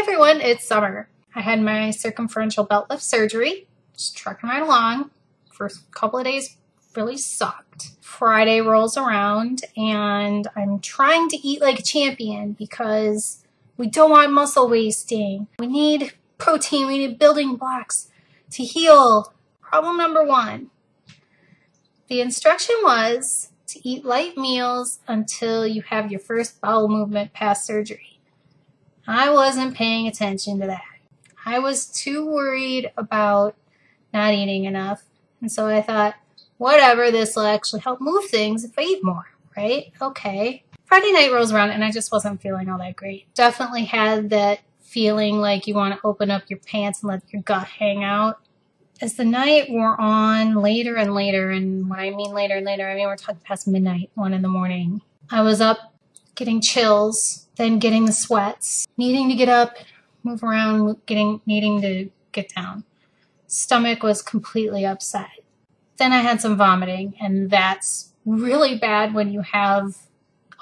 everyone, it's Summer. I had my circumferential belt lift surgery, just trucking right along. First couple of days really sucked. Friday rolls around and I'm trying to eat like a champion because we don't want muscle wasting. We need protein, we need building blocks to heal. Problem number one. The instruction was to eat light meals until you have your first bowel movement past surgery. I wasn't paying attention to that. I was too worried about not eating enough. And so I thought, whatever, this will actually help move things if I eat more, right? Okay. Friday night rolls around and I just wasn't feeling all that great. Definitely had that feeling like you want to open up your pants and let your gut hang out. As the night wore on later and later, and when I mean later and later, I mean we're talking past midnight, 1 in the morning, I was up getting chills, then getting the sweats, needing to get up, move around, needing to get down. Stomach was completely upset. Then I had some vomiting, and that's really bad when you have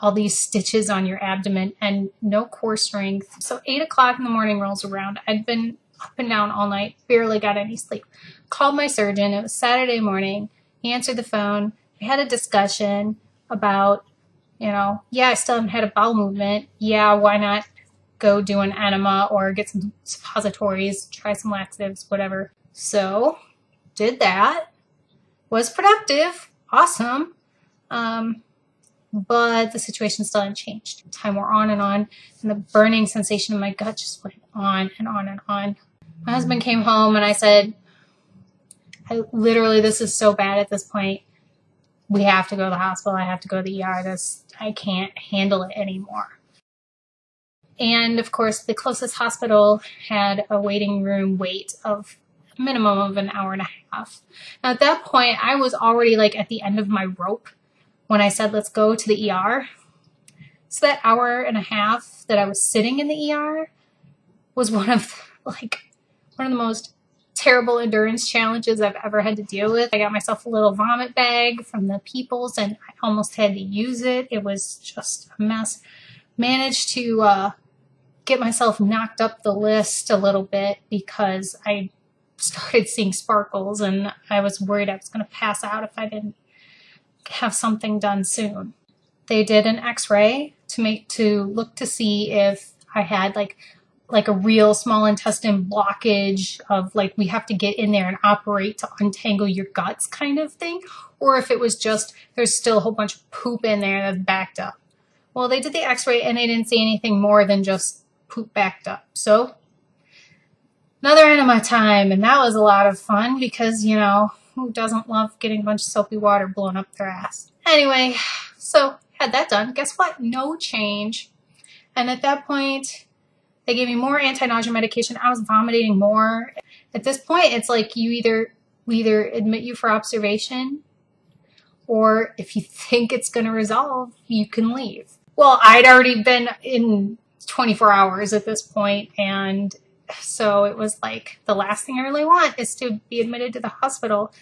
all these stitches on your abdomen and no core strength. So 8 o'clock in the morning rolls around. I'd been up and down all night, barely got any sleep. Called my surgeon. It was Saturday morning. He answered the phone. We had a discussion about, yeah, I still haven't had a bowel movement. Yeah, why not go do an enema or get some suppositories, try some laxatives, whatever. So, did that. Was productive. Awesome. But the situation still hadn't changed. Time wore on, and the burning sensation in my gut just went on and on and on. My husband came home and I said, this is so bad at this point. We have to go to the hospital. I have to go to the ER. I can't handle it anymore. And of course, the closest hospital had a waiting room wait of a minimum of an hour and a half. Now, at that point, I was already at the end of my rope when I said, let's go to the ER. So that hour and a half that I was sitting in the ER was one of the most terrible endurance challenges I've ever had to deal with. I got myself a little vomit bag from the Peoples and I almost had to use it. It was just a mess. Managed to get myself knocked up the list a little bit because I started seeing sparkles and I was worried I was going to pass out if I didn't have something done soon. They did an x-ray to look to see if I had like a real small intestine blockage of we have to get in there and operate to untangle your guts kind of thing, or if it was just there's still a whole bunch of poop in there that's backed up. Well, they did the x-ray and they didn't see anything more than just poop backed up. So another enema time, and that was a lot of fun because, who doesn't love getting a bunch of soapy water blown up their ass? Anyway, so had that done. Guess what? No change. And at that point, they gave me more anti-nausea medication. I was vomiting more. At this point, it's we either admit you for observation, or if you think it's going to resolve, you can leave. Well, I'd already been in 24 hours at this point, and so it was the last thing I really want is to be admitted to the hospital.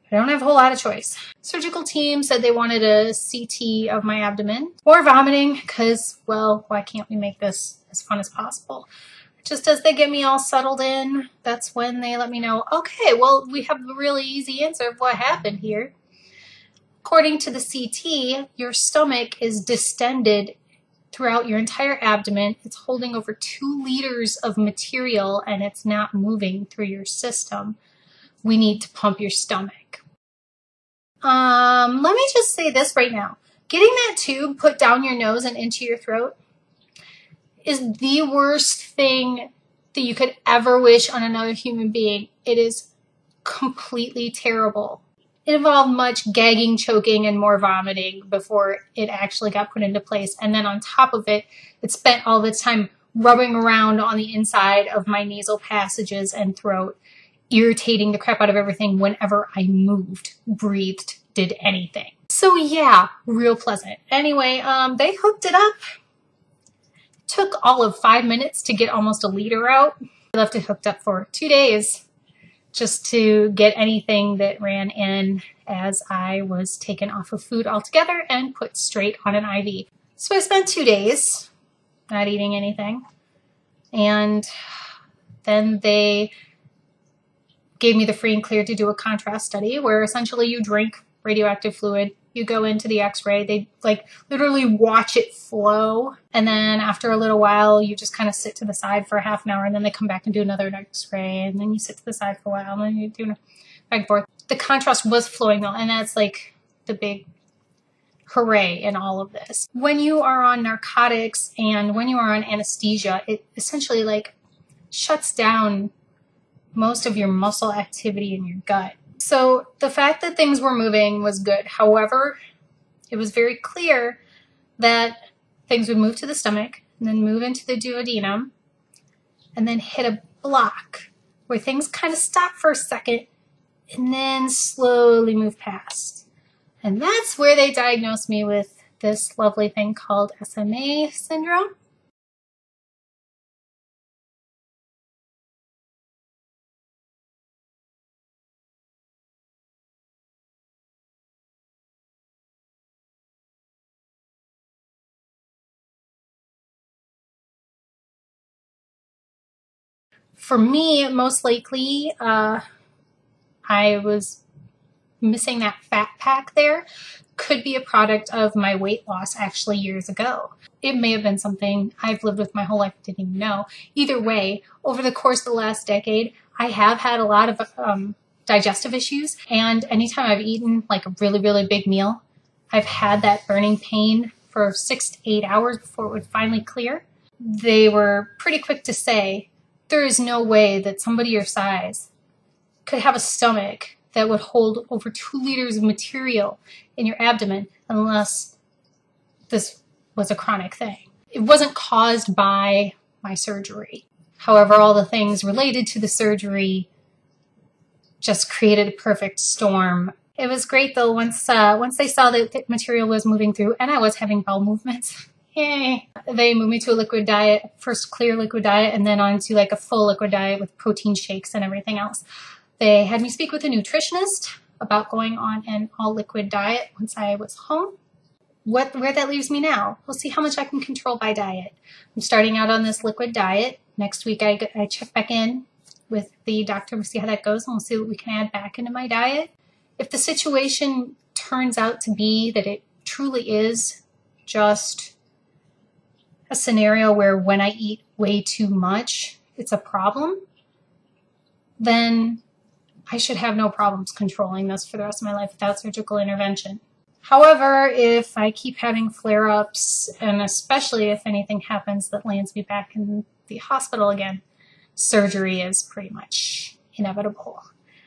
I don't have a whole lot of choice. Surgical team said they wanted a CT of my abdomen. More vomiting because, well, why can't we make this as fun as possible? Just as they get me all settled in, that's when they let me know, okay, well, we have a really easy answer of what happened here. According to the CT, your stomach is distended throughout your entire abdomen. It's holding over 2 liters of material and it's not moving through your system. We need to pump your stomach. Let me just say this right now. Getting that tube put down your nose and into your throat is the worst thing that you could ever wish on another human being. It is completely terrible. It involved much gagging, choking, and more vomiting before it actually got put into place. And then on top of it, it spent all the time rubbing around on the inside of my nasal passages and throat, irritating the crap out of everything whenever I moved, breathed, did anything. So yeah, real pleasant. Anyway, they hooked it up. It took all of 5 minutes to get almost a liter out. I left it hooked up for 2 days just to get anything that ran in as I was taken off of food altogether and put straight on an IV. So I spent 2 days not eating anything. And then they gave me the free and clear to do a contrast study where essentially you drink radioactive fluid, you go into the x-ray, they like literally watch it flow, and then after a little while you just kind of sit to the side for a half an hour, and then they come back and do another x-ray, and then you sit to the side for a while, and then you do back and forth. The contrast was flowing though, and that's like the big hooray in all of this. When you are on narcotics and when you are on anesthesia, it essentially like shuts down most of your muscle activity in your gut. So the fact that things were moving was good. However, it was very clear that things would move to the stomach and then move into the duodenum and then hit a block where things kind of stop for a second and then slowly move past. And that's where they diagnosed me with this lovely thing called SMA syndrome. For me, most likely, I was missing that fat pack there. Could be a product of my weight loss actually years ago. It may have been something I've lived with my whole life, didn't even know. Either way, over the course of the last decade, I have had a lot of digestive issues, and anytime I've eaten like a really, really big meal, I've had that burning pain for 6 to 8 hours before it would finally clear. They were pretty quick to say, there is no way that somebody your size could have a stomach that would hold over 2 liters of material in your abdomen unless this was a chronic thing. It wasn't caused by my surgery. However, all the things related to the surgery just created a perfect storm. It was great though once they saw that the material was moving through and I was having bowel movements. Yay. They moved me to a liquid diet, first clear liquid diet, and then on to like a full liquid diet with protein shakes and everything else. They had me speak with a nutritionist about going on an all liquid diet once I was home. Where that leaves me now, we'll see how much I can control by diet. I'm starting out on this liquid diet. Next week I check back in with the doctor to see how that goes, and we'll see what we can add back into my diet. If the situation turns out to be that it truly is just a scenario where when I eat way too much, it's a problem, then I should have no problems controlling this for the rest of my life without surgical intervention. However, if I keep having flare-ups, and especially if anything happens that lands me back in the hospital again, surgery is pretty much inevitable.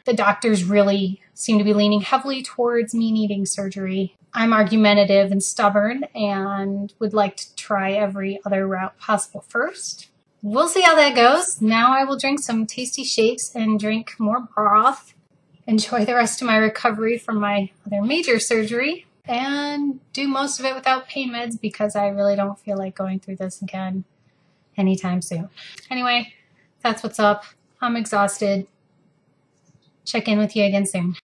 The doctors really seem to be leaning heavily towards me needing surgery. I'm argumentative and stubborn and would like to try every other route possible first. We'll see how that goes. Now I will drink some tasty shakes and drink more broth, enjoy the rest of my recovery from my other major surgery, and do most of it without pain meds because I really don't feel like going through this again anytime soon. Anyway, that's what's up. I'm exhausted. Check in with you again soon.